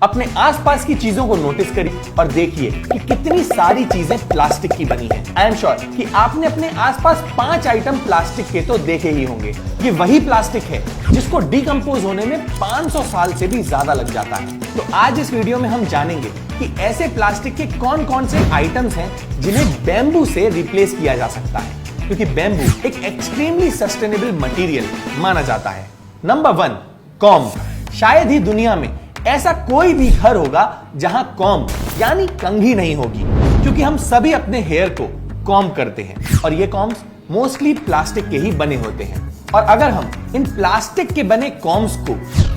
अपने आसपास की चीजों को नोटिस करिए और देखिए कि कितनी सारी चीजें प्लास्टिक की बनी हैं। आई एम श्योर कि आपने अपने आसपास 5 आइटम प्लास्टिक के तो देखे ही होंगे। ये वही प्लास्टिक है जिसको डिकम्पोज होने में 500 साल से भी ज्यादा लग जाता है। तो आज इस वीडियो में हम जानेंगे कि ऐसे प्लास्टिक के कौन कौन से आइटम्स हैं जिन्हें बैम्बू से रिप्लेस किया जा सकता है, क्योंकि बैम्बू एक एक्सट्रीमली सस्टेनेबल मटेरियल माना जाता है। Number 1, comb. शायद ही दुनिया में ऐसा कोई भी घर होगा जहां कॉम्ब यानी कंघी नहीं होगी, क्योंकि हम सभी अपने हेयर को कॉम्ब करते हैं और ये कॉम्ब्स मोस्टली प्लास्टिक के ही बने होते हैं। और अगर हम इन प्लास्टिक के बने कॉम्ब्स को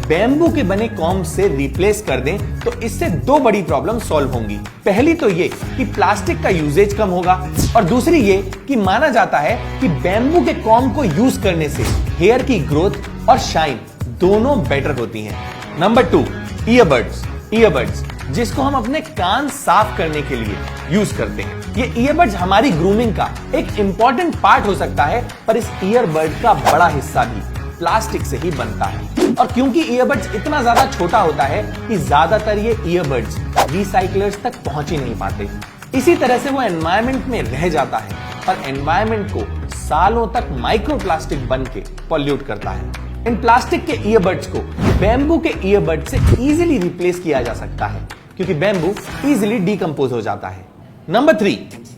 बैम्बू के बने कॉम्ब से रिप्लेस कर दें तो इससे 2 बड़ी प्रॉब्लम सॉल्व होंगी। पहली तो ये कि प्लास्टिक का यूजेज कम होगा और दूसरी ये कि माना जाता है कि बैम्बू के कॉम्ब को यूज करने से हेयर की ग्रोथ और शाइन दोनों बेटर होती हैं। नंबर 2, ईयरबड्स, जिसको हम अपने कान साफ करने के लिए यूज करते हैं। ये ईयरबड्स हमारी ग्रूमिंग का एक इंपॉर्टेंट पार्ट हो सकता है, पर इस ईयरबड का बड़ा हिस्सा भी प्लास्टिक से ही बनता है। और क्योंकि ईयरबड्स इतना ज्यादा छोटा होता है कि ज्यादातर ये ईयरबड्स रिसाइकलर्स तक पहुंच ही नहीं पाते। इसी तरह से वो एनवायरमेंट में रह जाता है और एनवायरमेंट को सालों तक माइक्रोप्लास्टिक बन के पॉल्यूट करता है। इन प्लास्टिक के ईयरबड्स को बैम्बू के ईयरबड से इजीली रिप्लेस किया जा सकता है, क्योंकि बैम्बू इजीली डिकम्पोज हो जाता है। Number 3,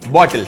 bottle.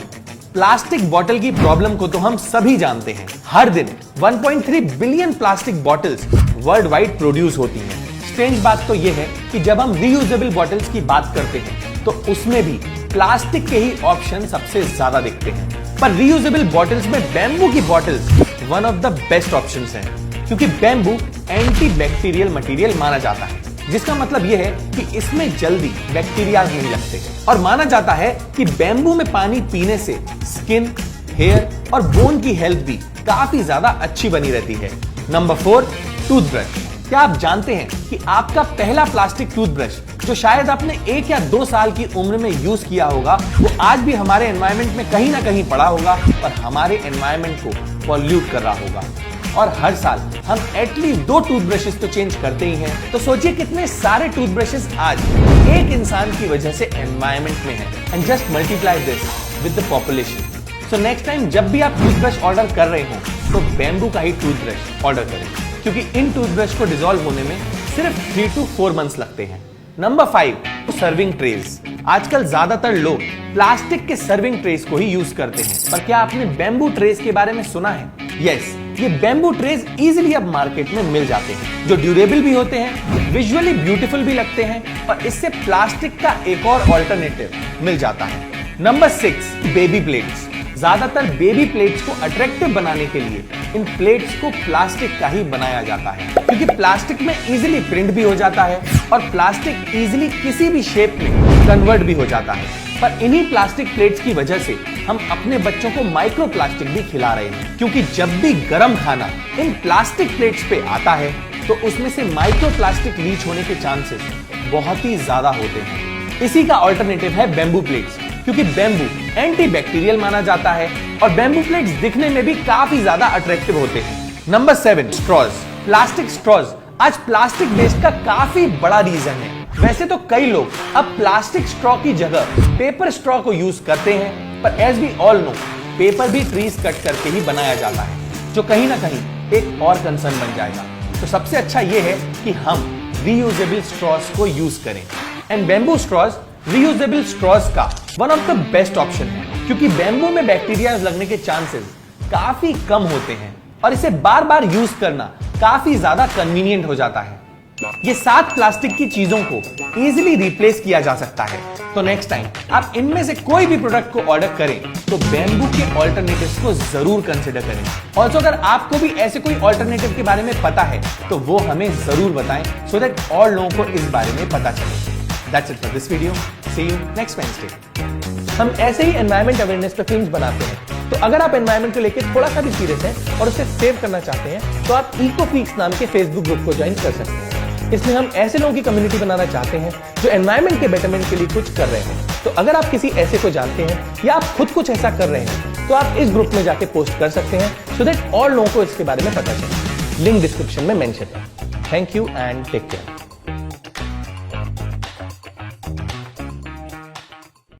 प्लास्टिक बॉटल की प्रॉब्लम को तो हम सभी जानते हैं। हर दिन 1.3 billion plastic bottles world wide produce होती हैं। स्ट्रेंज बात तो यह है कि जब हम रीयूजेबल बॉटल्स की बात करते हैं तो उसमें भी प्लास्टिक के ही ऑप्शन सबसे ज्यादा दिखते हैं, पर रीयूजेबल बॉटल्स में बैम्बू की bottles one of the best options हैं, क्योंकि बैम्बू एंटी बैक्टीरियल मटेरियल माना जाता है, जिसका मतलब यह है कि इसमें जल्दी बैक्टीरिया नहीं लगते और माना जाता है कि बैम्बू में पानी पीने से स्किन, हेयर और बोन की हेल्थ भी काफी ज्यादा अच्छी बनी रहती है। Number 4, toothbrush. क्या आप जानते हैं कि आपका पहला प्लास्टिक टूथब्रश जो शायद आपने 1 या 2 साल की उम्र में यूज किया होगा, वो आज भी हमारे एनवायरनमेंट में कहीं ना कहीं पड़ा होगा और हमारे एनवायरनमेंट को पॉल्यूट कर रहा होगा। और हर साल हम एटलीस्ट 2 टूथब्रशेस तो चेंज करते ही हैं। तो सोचिए कितने सारे टूथब्रशेस आज एक इंसान की वजह से एनवायरनमेंट में हैं। And just multiply this with the population. So next time जब भी आप टूथब्रश ऑर्डर कर रहे हो तो बैम्बू का ही टूथब्रश ऑर्डर करें, क्योंकि इन टूथब्रश को डिसॉल्व होने में सिर्फ 3 to 4 मंथ्स लगते हैं। Number 5, saving trees. आजकल ज्यादातर लोग प्लास्टिक के सर्विंग ट्रेज को ही यूज करते हैं, पर क्या आपने बैम्बू ट्रेज के बारे में सुना है? यस, ये बैम्बू ट्रेज इजीली अब मार्केट में मिल जाते हैं, जो ड्यूरेबल भी होते हैं, विजुअली ब्यूटीफुल भी लगते हैं और इससे प्लास्टिक का एक और ऑल्टरनेटिव मिल जाता है। Number 6, baby plates. ज्यादातर बेबी प्लेट्स को अट्रैक्टिव बनाने के लिए इन प्लेट्स को प्लास्टिक का ही बनाया जाता है, क्योंकि प्लास्टिक में इजीली प्रिंट भी हो जाता है और प्लास्टिक इजीली किसी भी शेप में कन्वर्ट भी हो जाता है। पर इन्हीं प्लास्टिक प्लेट्स की वजह से हम अपने बच्चों को माइक्रो प्लास्टिक भी खिला रहे हैं, क्योंकि जब भी गर्म खाना इन प्लास्टिक प्लेट्स पे आता है तो उसमें से माइक्रो प्लास्टिक लीच होने के चांसेस बहुत ही ज्यादा होते हैं। इसी का ऑल्टरनेटिव है बैम्बू प्लेट्स, क्योंकि बैम्बू एंटी बैक्टीरियल माना जाता है और बैम्बू प्लेट्स दिखने में भी काफी ज्यादा अट्रैक्टिव होते हैं। Number 7, straws. प्लास्टिक स्ट्रॉज आज प्लास्टिक वेस्ट का काफी बड़ा रीजन है। वैसे तो कई लोग अब प्लास्टिक स्ट्रॉ की जगह पेपर स्ट्रॉ को यूज करते हैं, पर as we all know paper भी ट्रीज कट करके ही बनाया जाता है, जो कहीं ना कहीं एक और कंसर्न बन जाएगा। तो सबसे अच्छा यह है कि हम रीयूजेबल स्ट्रॉज को यूज करें, and bamboo straws reusable straws का one of the best option है, क्योंकि बैम्बू में बैक्टीरिया लगने के चांसेस काफी कम होते हैं और इसे बार बार यूज करना काफी ज्यादा कन्वीनियंट हो जाता है। ये 7 प्लास्टिक की चीजों को इजीली रिप्लेस किया जा सकता है। तो नेक्स्ट टाइम आप इनमें से कोई भी प्रोडक्ट को ऑर्डर करें तो बैम्बू के ऑल्टरनेटिव्स को जरूर कंसिडर करें। ऑल्सो अगर आपको भी ऐसे कोई ऑल्टरनेटिव के बारे में पता है तो वो हमें जरूर बताएं, सो दैट और लोगों को इस बारे में पता चले। That's it for this video. See you next Wednesday. हम ऐसे ही एनवायरमेंट अवेयरनेस पे फिल्म्स बनाते हैं, तो अगर आप एनवायरमेंट को लेकर थोड़ा सा भी सीरियस हैं और उसे सेव करना चाहते हैं तो आप इकोफीक्स नाम के फेसबुक ग्रुप को ज्वाइन कर सकते हैं। इसमें हम ऐसे लोगों की कम्युनिटी बनाना चाहते हैं जो एनवायरमेंट के बेटरमेंट के लिए कुछ कर रहे हैं। तो अगर आप किसी ऐसे को जानते हैं या आप खुद कुछ ऐसा कर रहे हैं तो आप इस ग्रुप में जाके पोस्ट कर सकते हैं, सो दैट और लोगों को इसके बारे में पता चले। लिंक डिस्क्रिप्शन में मेंशन है। Thank you and take care.